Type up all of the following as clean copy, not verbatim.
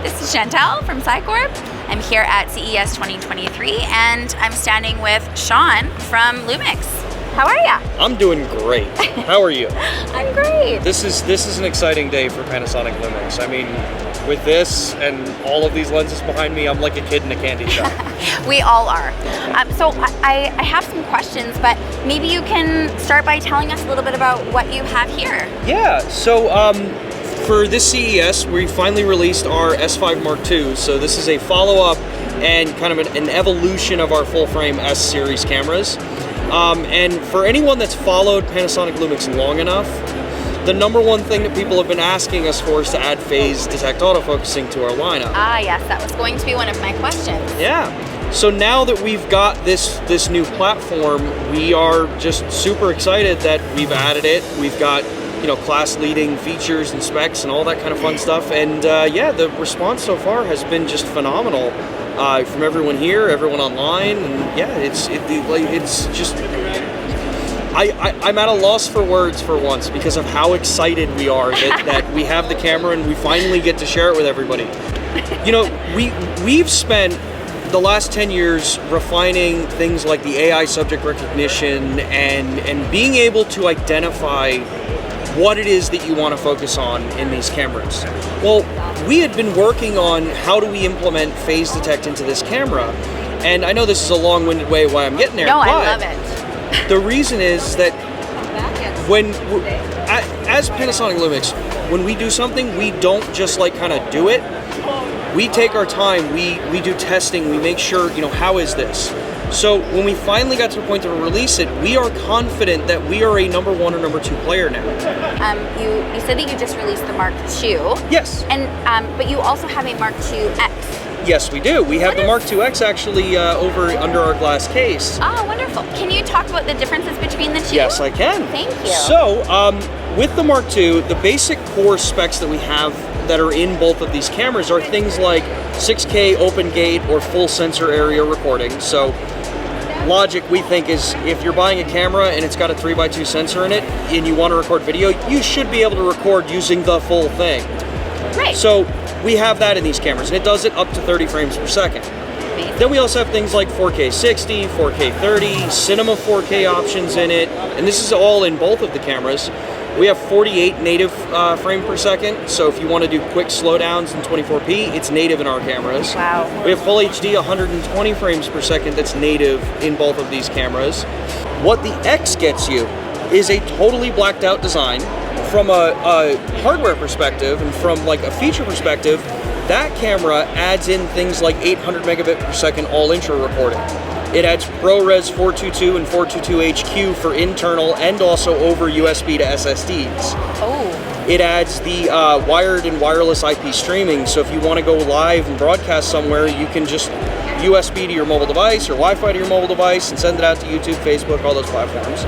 This is Chantel from PSICORP. I'm here at CES 2023 and I'm standing with Sean from Lumix. How are ya? I'm doing great. How are you? I'm great. This is an exciting day for Panasonic Lumix. I mean, with this and all of these lenses behind me, I'm like a kid in a candy shop. We all are. So I have some questions, but maybe you can start by telling us a little bit about what you have here. Yeah, so for this CES, we finally released our S5 Mark II. So this is a follow-up and kind of an evolution of our full-frame S series cameras. And for anyone that's followed Panasonic Lumix long enough, the number one thing that people have been asking us for is to add phase detect autofocusing to our lineup. Ah, yes, that was going to be one of my questions. Yeah. So now that we've got this new platform, we are just super excited that we've added it. We've got, you know, class-leading features and specs and all that kind of fun stuff. And yeah, the response so far has been just phenomenal from everyone here, everyone online, and yeah, it's just. I'm at a loss for words for once because of how excited we are that we have the camera and we finally get to share it with everybody. You know, we've spent the last 10 years refining things like the AI subject recognition and being able to identify what it is that you want to focus on in these cameras. Well, we had been working on how do we implement phase detect into this camera, and I know this is a long-winded way why I'm getting there. No, but I love it. the reason is that as Panasonic Lumix, when we do something, we don't just like kind of do it. We take our time, we do testing, we make sure, you know, how is this? So when we finally got to the point to release it, we are confident that we are a number 1 or number 2 player now. You said that you just released the Mark II. Yes. And but you also have a Mark II X. Yes, we do. We have the Mark II X actually over under our glass case. Oh, wonderful. Can you talk about the differences between the two? Yes, I can. Thank you. So, with the Mark II, the basic core specs that we have that are in both of these cameras are things like 6K open gate or full sensor area recording. So, logic we think is if you're buying a camera and it's got a 3x2 sensor in it and you want to record video, you should be able to record using the full thing. Right. So we have that in these cameras, and it does it up to 30 frames per second. Amazing. Then we also have things like 4K 60, 4K 30, Cinema 4K options in it, and this is all in both of the cameras. We have 48 native frame per second, so if you want to do quick slowdowns in 24p, it's native in our cameras. Wow. We have Full HD 120 frames per second that's native in both of these cameras. What the X gets you is a totally blacked out design. From a hardware perspective and from like a feature perspective, that camera adds in things like 800 megabit per second all intra recording. It adds ProRes 422 and 422 HQ for internal and also over USB to SSDs. Oh. It adds the wired and wireless IP streaming, so if you want to go live and broadcast somewhere, you can just USB to your mobile device or Wi-Fi to your mobile device and send it out to YouTube, Facebook, all those platforms.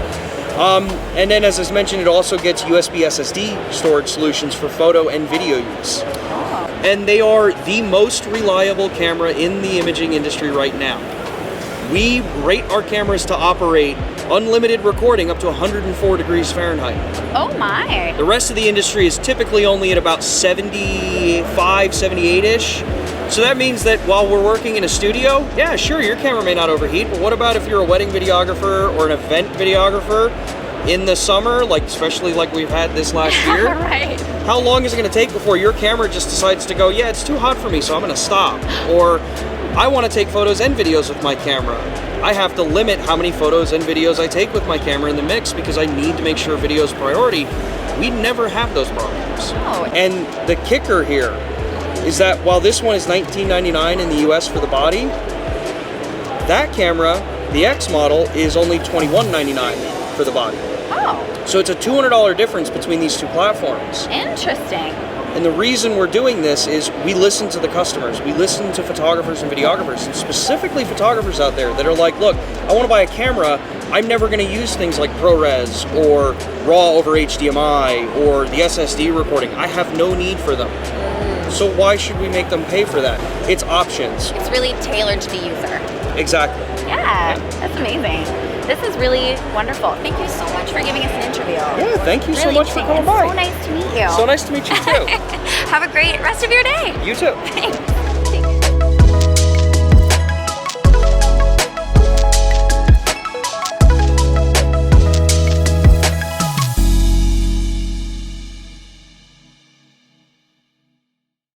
And then, as I mentioned, it also gets USB SSD storage solutions for photo and video use. Oh. And they are the most reliable camera in the imaging industry right now. We rate our cameras to operate unlimited recording up to 104 degrees Fahrenheit. Oh my. The rest of the industry is typically only at about 75, 78-ish. So that means that while we're working in a studio, yeah, sure, your camera may not overheat, but what about if you're a wedding videographer or an event videographer in the summer, like especially like we've had this last year? Right. How long is it going to take before your camera just decides to go, yeah, it's too hot for me, so I'm going to stop? Or I want to take photos and videos with my camera. I have to limit how many photos and videos I take with my camera in the mix because I need to make sure video is priority. We never have those problems. Oh. And the kicker here is that while this one is $19.99 in the US for the body, that camera, the X model, is only $21.99 for the body. Oh. So it's a $200 difference between these two platforms. Interesting. And the reason we're doing this is we listen to the customers. We listen to photographers and videographers, and specifically photographers out there that are like, look, I want to buy a camera. I'm never going to use things like ProRes or RAW over HDMI or the SSD recording. I have no need for them. So why should we make them pay for that? It's options. It's really tailored to the user. Exactly. Yeah, that's amazing. This is really wonderful. Thank you so much for giving us an interview. Yeah, thank you so Really much for interesting. coming by. So nice to meet you. So nice to meet you too. Have a great rest of your day. You too. Thanks.